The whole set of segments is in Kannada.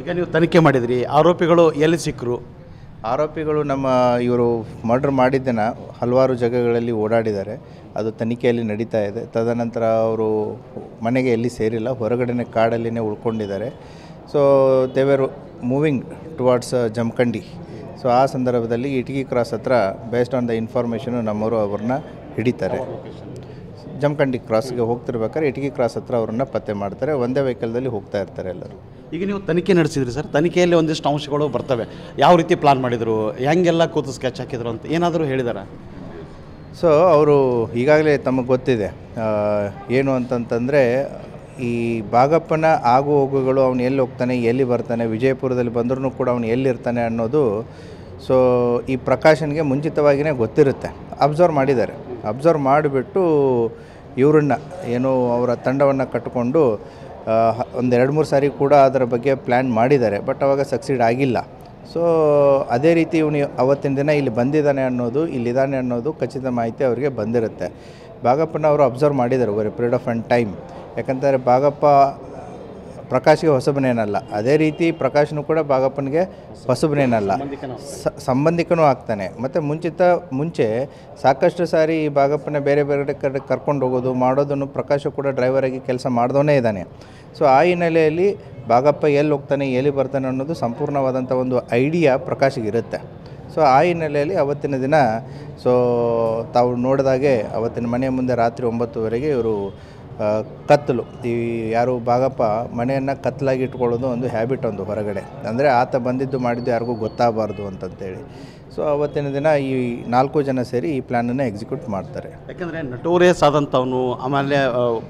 ಈಗ ನೀವು ತನಿಖೆ ಮಾಡಿದ್ರಿ, ಆರೋಪಿಗಳು ಎಲ್ಲಿ ಸಿಕ್ಕರು? ಆರೋಪಿಗಳು ಇವರು ಮರ್ಡರ್ ಮಾಡಿದ್ದನ್ನು ಹಲವಾರು ಜಾಗಗಳಲ್ಲಿ ಓಡಾಡಿದ್ದಾರೆ. ಅದು ತನಿಖೆಯಲ್ಲಿ ನಡೀತಾ ಇದೆ. ತದನಂತರ ಅವರು ಮನೆಗೆ ಎಲ್ಲಿ ಸೇರಿಲ್ಲ, ಹೊರಗಡೆ ಕಾಡಲ್ಲಿನೇ ಉಳ್ಕೊಂಡಿದ್ದಾರೆ. So they were moving towards Jamakhandi. So ಆ ಸಂದರ್ಭದಲ್ಲಿ ಇಟಗಿ ಕ್ರಾಸ್ ಹತ್ರ ಬೇಸ್ಡ್ ಆನ್ ದ ಇನ್ಫಾರ್ಮೇಷನು ನಮ್ಮವರು ಅವ್ರನ್ನ ಹಿಡಿತಾರೆ. ಜಮಖಂಡಿ ಕ್ರಾಸ್ಗೆ ಹೋಗ್ತಿರ್ಬೇಕಾದ್ರೆ ಇಟಗಿ ಕ್ರಾಸ್ ಹತ್ರ ಅವ್ರನ್ನ ಪತ್ತೆ ಮಾಡ್ತಾರೆ. ಒಂದೇ ವೆಹಿಕಲ್ದಲ್ಲಿ ಹೋಗ್ತಾ ಇರ್ತಾರೆ ಎಲ್ಲರೂ. ಈಗ ನೀವು ತನಿಖೆ ನಡೆಸಿದ್ರಿ ಸರ್, ತನಿಖೆಯಲ್ಲಿ ಒಂದಿಷ್ಟು ಅಂಶಗಳು ಬರ್ತವೆ. ಯಾವ ರೀತಿ ಪ್ಲಾನ್ ಮಾಡಿದರು, ಹೆಂಗೆಲ್ಲ ಕೂತು ಸ್ಕೆಚ್ ಹಾಕಿದ್ರು ಅಂತ ಏನಾದರೂ ಹೇಳಿದಾರಾ? ಸೊ ಅವರು ಈಗಾಗಲೇ ತಮಗೆ ಗೊತ್ತಿದೆ ಏನು ಅಂತಂತಂದರೆ, ಈ ಭಾಗಪ್ಪನ ಆಗು ಹೋಗುಗಳು, ಅವನು ಎಲ್ಲಿ ಹೋಗ್ತಾನೆ, ಎಲ್ಲಿ ಬರ್ತಾನೆ, ವಿಜಯಪುರದಲ್ಲಿ ಬಂದ್ರೂ ಕೂಡ ಅವನು ಎಲ್ಲಿರ್ತಾನೆ ಅನ್ನೋದು ಸೊ ಈ ಪ್ರಕಾಶನ್ಗೆ ಮುಂಚಿತವಾಗಿಯೇ ಗೊತ್ತಿರುತ್ತೆ. ಅಬ್ಸರ್ವ್ ಮಾಡಿದ್ದಾರೆ. ಅಬ್ಸರ್ವ್ ಮಾಡಿಬಿಟ್ಟು ಇವರನ್ನ ಏನು ಅವರ ತಂಡವನ್ನು ಕಟ್ಟಿಕೊಂಡು ಒಂದು 2-3 ಸಾರಿ ಕೂಡ ಅದರ ಬಗ್ಗೆ ಪ್ಲ್ಯಾನ್ ಮಾಡಿದ್ದಾರೆ. ಬಟ್ ಅವಾಗ ಸಕ್ಸೀಡ್ ಆಗಿಲ್ಲ. ಸೊ ಅದೇ ರೀತಿ ಇವನು ಅವತ್ತಿನ ದಿನ ಇಲ್ಲಿ ಬಂದಿದ್ದಾನೆ ಅನ್ನೋದು, ಇಲ್ಲಿದ್ದಾನೆ ಅನ್ನೋದು ಖಚಿತ ಮಾಹಿತಿ ಅವರಿಗೆ ಬಂದಿರುತ್ತೆ. ಭಾಗಪ್ಪನ ಅವರು ಅಬ್ಸರ್ವ್ ಮಾಡಿದ್ದಾರೆ over A period of and time. ಯಾಕಂದರೆ ಭಾಗಪ್ಪ ಪ್ರಕಾಶ್ಗೆ ಹೊಸಬನೇನಲ್ಲ, ಅದೇ ರೀತಿ ಪ್ರಕಾಶ್ನು ಕೂಡ ಭಾಗಪ್ಪನಿಗೆ ಹೊಸಬನೇನಲ್ಲ, ಸಂಬಂಧಿಕನೂ ಆಗ್ತಾನೆ. ಮತ್ತು ಮುಂಚೆ ಸಾಕಷ್ಟು ಸಾರಿ ಈ ಭಾಗಪ್ಪನ ಬೇರೆ ಬೇರೆ ಕಡೆ ಕರ್ಕೊಂಡು ಹೋಗೋದು ಮಾಡೋದನ್ನು ಪ್ರಕಾಶು ಕೂಡ ಡ್ರೈವರಾಗಿ ಕೆಲಸ ಮಾಡ್ದವನೇ ಇದ್ದಾನೆ. ಸೊ ಆ ಹಿನ್ನೆಲೆಯಲ್ಲಿ ಭಾಗಪ್ಪ ಎಲ್ಲಿ ಹೋಗ್ತಾನೆ, ಎಲ್ಲಿ ಬರ್ತಾನೆ ಅನ್ನೋದು ಸಂಪೂರ್ಣವಾದಂಥ ಒಂದು ಐಡಿಯಾ ಪ್ರಕಾಶ್ಗೆ ಇರುತ್ತೆ. ಸೊ ಆ ಹಿನ್ನೆಲೆಯಲ್ಲಿ ಅವತ್ತಿನ ದಿನ ತಾವು ನೋಡಿದಾಗೆ ಅವತ್ತಿನ ಮನೆಯ ಮುಂದೆ ರಾತ್ರಿ 9 ಇವರು ಕತ್ತಲು, ಈ ಯಾರು ಭಾಗಪ್ಪ ಮನೆಯನ್ನು ಕತ್ತಲಾಗಿ ಇಟ್ಕೊಳ್ಳೋದು ಒಂದು ಹ್ಯಾಬಿಟ್ ಒಂದು ಹೊರಗಡೆ, ಅಂದರೆ ಆತ ಬಂದಿದ್ದು ಮಾಡಿದ್ದು ಯಾರಿಗೂ ಗೊತ್ತಾಗಬಾರ್ದು ಅಂತಂತೇಳಿ. ಸೊ ಅವತ್ತಿನ ದಿನ ಈ 4 ಜನ ಸೇರಿ ಈ ಪ್ಲ್ಯಾನನ್ನು ಎಕ್ಸಿಕ್ಯೂಟ್ ಮಾಡ್ತಾರೆ. ಯಾಕಂದರೆ ನಟೋರಿಯಸ್ ಆದಂಥವನು, ಆಮೇಲೆ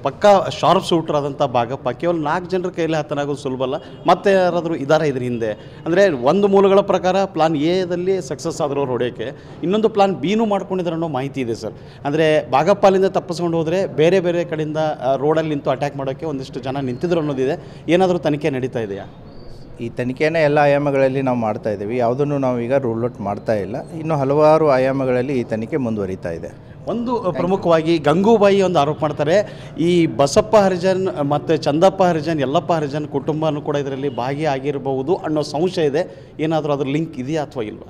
ಪಕ್ಕಾ ಶಾರ್ಪ್ ಶೂಟರ್ ಆದಂಥ ಭಾಗಪ್ಪ ಕೇವಲ 4 ಜನರ ಕೈಯಲ್ಲಿ ಹತನಾಗೋದು ಸುಲಭ ಅಲ್ಲ. ಮತ್ತೆ ಯಾರಾದರೂ ಇದ್ದಾರೆ ಇದ್ರ ಹಿಂದೆ? ಅಂದರೆ ಒಂದು ಮೂಲಗಳ ಪ್ರಕಾರ ಪ್ಲಾನ್ ಎದಲ್ಲಿ ಸಕ್ಸಸ್ ಆದರೂ ಅವ್ರು ಹೊಡೆಯೋಕ್ಕೆ, ಇನ್ನೊಂದು ಪ್ಲಾನ್ ಬಿನೂ ಮಾಡ್ಕೊಂಡಿದ್ದಾರೆ ಅನ್ನೋ ಮಾಹಿತಿ ಇದೆ ಸರ್. ಅಂದರೆ ಭಾಗಪ್ಪ ಅಲ್ಲಿಂದ ತಪ್ಪಿಸ್ಕೊಂಡು ಹೋದರೆ ಬೇರೆ ಬೇರೆ ಕಡೆಯಿಂದ ರೋಡಲ್ಲಿ ನಿಂತು ಅಟ್ಯಾಕ್ ಮಾಡೋಕ್ಕೆ ಒಂದಿಷ್ಟು ಜನ ನಿಂತಿದ್ರು ಅನ್ನೋದಿದೆ. ಏನಾದರೂ ತನಿಖೆ ನಡೀತಾ ಇದೆಯಾ? ಈ ತನಿಖೆನ ಎಲ್ಲ ಆಯಾಮಗಳಲ್ಲಿ ನಾವು ಮಾಡ್ತಾ ಇದ್ದೀವಿ. ಯಾವುದನ್ನು ನಾವು ಈಗ ರೂಲ್ ಔಟ್ ಮಾಡ್ತಾ ಇಲ್ಲ. ಇನ್ನು ಹಲವಾರು ಆಯಾಮಗಳಲ್ಲಿ ಈ ತನಿಖೆ ಮುಂದುವರಿತಾ ಇದೆ. ಒಂದು ಪ್ರಮುಖವಾಗಿ ಗಂಗೂಬಾಯಿ ಒಂದು ಆರೋಪ ಮಾಡ್ತಾರೆ, ಈ ಬಸಪ್ಪ ಹರಿಜನ್ ಮತ್ತು ಚಂದಪ್ಪ ಹರಿಜನ್, ಯಲ್ಲಪ್ಪ ಹರಿಜನ್ ಕುಟುಂಬನೂ ಕೂಡ ಇದರಲ್ಲಿ ಭಾಗಿಯಾಗಿರಬಹುದು ಅನ್ನೋ ಸಂಶಯ ಇದೆ. ಏನಾದರೂ ಅದ್ರ ಲಿಂಕ್ ಇದೆಯಾ ಅಥವಾ ಇಲ್ವಾ?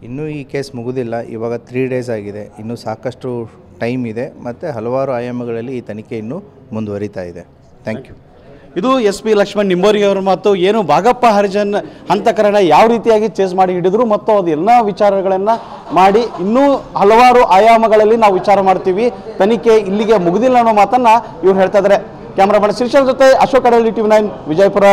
ಇನ್ನೂ ಈ ಕೇಸ್ ಮುಗುದಿಲ್ಲ. ಇವಾಗ 3 ಡೇಸ್ ಆಗಿದೆ. ಇನ್ನೂ ಸಾಕಷ್ಟು ಟೈಮ್ ಇದೆ ಮತ್ತು ಹಲವಾರು ಆಯಾಮಗಳಲ್ಲಿ ಈ ತನಿಖೆ ಇನ್ನೂ ಮುಂದುವರಿತಾ ಇದೆ. Thank you. ಇದು SP ಲಕ್ಷ್ಮಣ್ ನಿಂಬೋರಿ ಅವರ ಮಾತು. ಏನು ಭಾಗಪ್ಪ ಹರಿಜನ್ ಹಂತಕರನ್ನ ಯಾವ ರೀತಿಯಾಗಿ ಚೇಸ್ ಮಾಡಿ ಹಿಡಿದ್ರು ಮತ್ತು ಅದೆಲ್ಲ ವಿಚಾರಗಳನ್ನು ಮಾಡಿ ಇನ್ನೂ ಹಲವಾರು ಆಯಾಮಗಳಲ್ಲಿ ನಾವು ವಿಚಾರ ಮಾಡ್ತೀವಿ. ತನಿಖೆ ಇಲ್ಲಿಗೆ ಮುಗಿದಿಲ್ಲ ಅನ್ನೋ ಮಾತನ್ನು ಇವ್ರು ಹೇಳ್ತಾ ಇದ್ದಾರೆ. ಕ್ಯಾಮ್ರಾಮನ್ ಶ್ರೀಶಾಂತ್ ಜೊತೆ ಅಶೋಕ್ ಅಡಳ್ಳಿ, TV9 ವಿಜಯಪುರ.